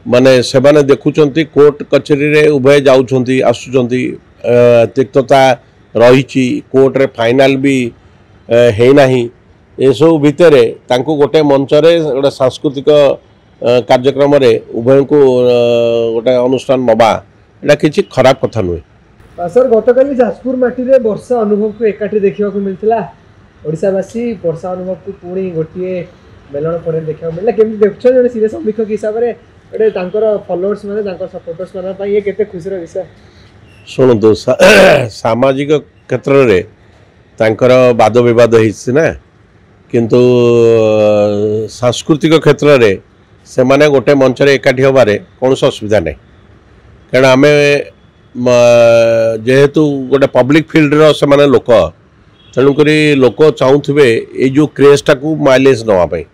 माने सेमाने देखुचंती कोर्ट कचेरी रे उभय जाउछंती आसुचंती तिक्तता रही कोर्ट रे फाइनाल भी है नाही ए सब भितर तांको गोटे मंच रे गोटे सांस्कृतिक कार्यक्रम रे उभय को गोटे अनुष्ठान नबा एटा किछि खराब कथा नुहे। सर गतकाली जाजपुर माटी रे वर्षा अनुभव को एकाठी देखा मिलता ओडिशावासी वर्षा अनुभव को पुणी गोटे मेलन पर देखा मिलला केमि देखछ जने सीधे समीक्षक हिसाब रे एटे तांकर फॉलोअर्स माने तांकर सपोर्टर्स माने पई ये केते खुशी रो विषय शुणु सामाजिक क्षेत्र रे तांकर वाद विवाद हिस्से ना किंतु सांस्कृतिक क्षेत्र रे से माने गोटे मंच रे एकाठी होबारे कौन असुविधा नहीं कारण आम जेहेतु गोटे पब्लिक फील्ड रो से माने लोक तेणुक लोक चाहूवे ये जो क्रेजटा को माइलेज नापी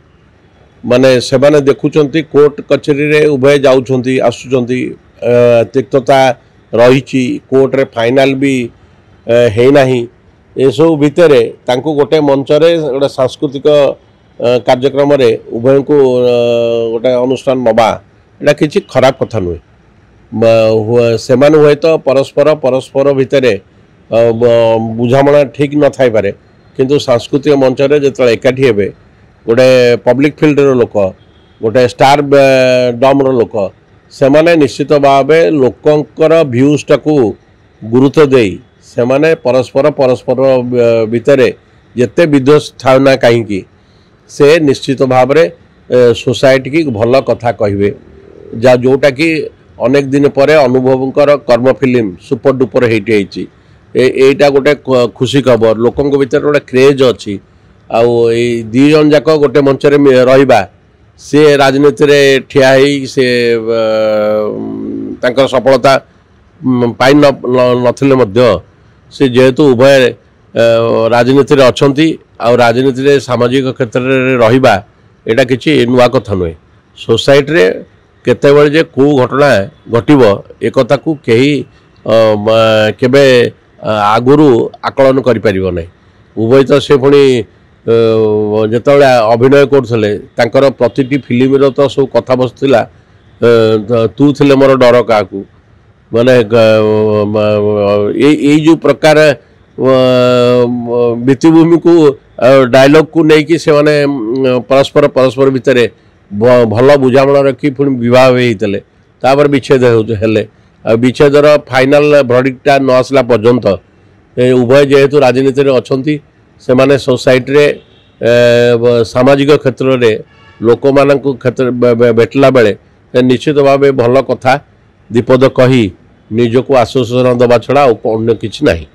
माने से माने देखुचंती कोर्ट कचेरी रे उभय जाउछंती आसुचंती तिक्तता रही कोर्ट रे फाइनाल भी है नाही ए सब भितर तांको गोटे मंच रे गोटे सांस्कृतिक कार्यक्रम रे उभय को गोटे अनुष्ठान नबा एटा किछि खराब कथा नुहे से हुए तो परस्पर भितर बुझामणा ठीक न थाई पारे किंतु सांस्कृतिक मंच रे जेतले एकाठी हेबे गोटे पब्लिक फील्ड रो लोक गोटे स्टार डम रो लोक से माने निश्चित भाव लोकंकर व्यूज टाकू गुरुत्व देई से माने परस्पर भितर जेते विद्वेष था ना कहीं से निश्चित भाव सोसाइटी की भल कथा कहे जा जोटा कि अनेक दिन पर अनुभवकर कर्म फिल्म सुपर डुपर हिट एटा गोटे खुशी खबर लोकों भीतर गोटे क्रेज अच्छी आउ दी जन जाक गोटे मंच रहा सी राजनीति रे ठिया से तांकर सफलता पाई नथिले मध्य से जेहेतु उभय राजनीति रे अछंती आउ राजनीति रे सामाजिक क्षेत्र रे रहिबा एटा किछि नुआ कथा नुहे सोसाइटी रे केतेबेले जे को घटना घटिबो एक कथा को केही केबे आगुरु आकलन करि परिबो नै उभय तो से पुणी जेतबेले अभिनय करथले तांकर प्रतिटी फिल्म रो तो सब कथा बसथिला तू थिले मोर डर काकू माने ये जो प्रकार भित्तिभूमि को डायलॉग को लेकिन से माने परस्पर भितर भल बुझामणा रखी पुणी बह होते विच्छेद हेले विच्छेदर फाइनाल भर्डिक्टा न आसला पर्यंत उभय जेहेतु राजनीति रे अछंती से माने सोसाइटी रे सामाजिक क्षेत्र रे लोक मानक क्षेत्र भेटला बेले निश्चित भाव भल कथा दीपद कही निजको आश्वासन दबा छड़ा अन्य किछि नहीं।